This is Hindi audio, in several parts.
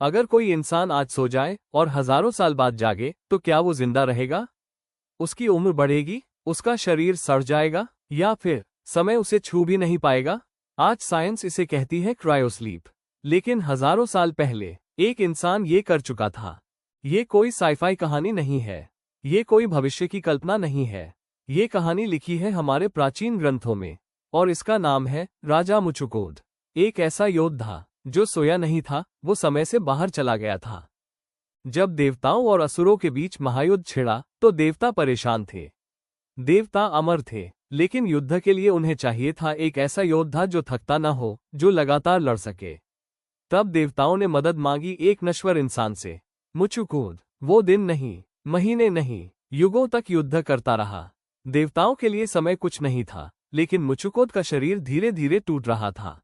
अगर कोई इंसान आज सो जाए और हजारों साल बाद जागे तो क्या वो जिंदा रहेगा? उसकी उम्र बढ़ेगी, उसका शरीर सड़ जाएगा, या फिर समय उसे छू भी नहीं पाएगा? आज साइंस इसे कहती है क्रायोस्लीप। लेकिन हजारों साल पहले एक इंसान ये कर चुका था। ये कोई साइफाई कहानी नहीं है, ये कोई भविष्य की कल्पना नहीं है। ये कहानी लिखी है हमारे प्राचीन ग्रंथों में, और इसका नाम है राजा मुचुकुंद। एक ऐसा योद्धा जो सोया नहीं था, वो समय से बाहर चला गया था। जब देवताओं और असुरों के बीच महायुद्ध छिड़ा तो देवता परेशान थे। देवता अमर थे, लेकिन युद्ध के लिए उन्हें चाहिए था एक ऐसा योद्धा जो थकता न हो, जो लगातार लड़ सके। तब देवताओं ने मदद मांगी एक नश्वर इंसान से, मुचुकुंद। वो दिन नहीं, महीने नहीं, युगों तक युद्ध करता रहा। देवताओं के लिए समय कुछ नहीं था, लेकिन मुचुकुंद का शरीर धीरे धीरे टूट रहा था।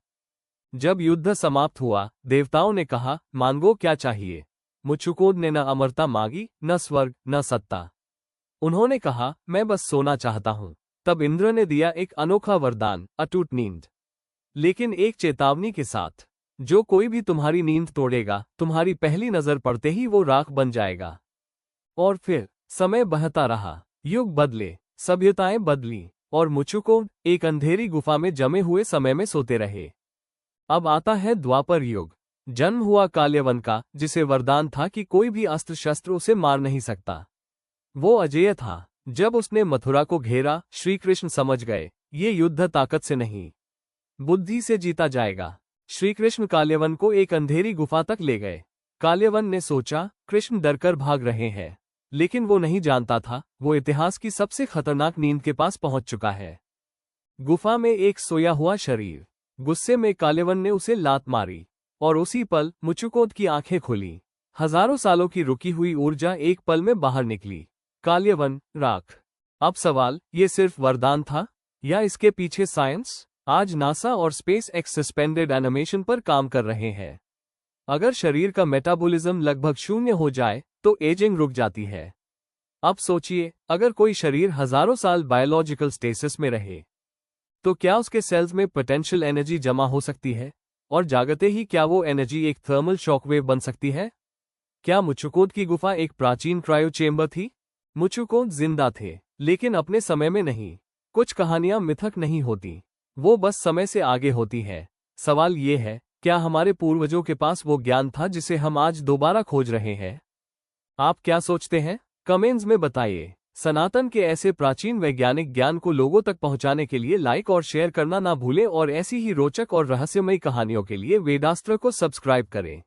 जब युद्ध समाप्त हुआ, देवताओं ने कहा, मांगो क्या चाहिए। मुचुकुंद ने न अमरता मांगी, न स्वर्ग, न सत्ता। उन्होंने कहा, मैं बस सोना चाहता हूं। तब इंद्र ने दिया एक अनोखा वरदान, अटूट नींद। लेकिन एक चेतावनी के साथ, जो कोई भी तुम्हारी नींद तोड़ेगा, तुम्हारी पहली नजर पड़ते ही वो राख बन जाएगा। और फिर समय बहता रहा, युग बदले, सभ्यताएं बदली, और मुचुकुंद एक अंधेरी गुफा में जमे हुए समय में सोते रहे। अब आता है द्वापर युग। जन्म हुआ काल्यवन का, जिसे वरदान था कि कोई भी अस्त्र शस्त्र उसे मार नहीं सकता। वो अजेय था। जब उसने मथुरा को घेरा, श्री कृष्ण समझ गए, ये युद्ध ताकत से नहीं, बुद्धि से जीता जाएगा। श्री कृष्ण काल्यवन को एक अंधेरी गुफा तक ले गए। काल्यवन ने सोचा, कृष्ण डरकर भाग रहे हैं, लेकिन वो नहीं जानता था, वो इतिहास की सबसे खतरनाक नींद के पास पहुंच चुका है। गुफा में एक सोया हुआ शरीर। गुस्से में काल्यवन ने उसे लात मारी, और उसी पल मुचुकुंद की आंखें खुली। हजारों सालों की रुकी हुई ऊर्जा एक पल में बाहर निकली। काल्यवन, राख। अब सवाल, ये सिर्फ वरदान था, या इसके पीछे साइंस? आज नासा और स्पेस एक्स सस्पेंडेड एनिमेशन पर काम कर रहे हैं। अगर शरीर का मेटाबॉलिज्म लगभग शून्य हो जाए तो एजिंग रुक जाती है। अब सोचिए, अगर कोई शरीर हजारों साल बायोलॉजिकल स्टेसिस में रहे, तो क्या उसके सेल्स में पोटेंशियल एनर्जी जमा हो सकती है? और जागते ही क्या वो एनर्जी एक थर्मल शॉकवेव बन सकती है? क्या मुचुकुंद की गुफा एक प्राचीन क्रायो चेंबर थी? मुचुकुंद जिंदा थे, लेकिन अपने समय में नहीं। कुछ कहानियां मिथक नहीं होती, वो बस समय से आगे होती है। सवाल ये है, क्या हमारे पूर्वजों के पास वो ज्ञान था जिसे हम आज दोबारा खोज रहे हैं? आप क्या सोचते हैं? कमेंट्स में बताइए। सनातन के ऐसे प्राचीन वैज्ञानिक ज्ञान को लोगों तक पहुंचाने के लिए लाइक और शेयर करना ना भूलें, और ऐसी ही रोचक और रहस्यमयी कहानियों के लिए वेदास्त्र को सब्सक्राइब करें।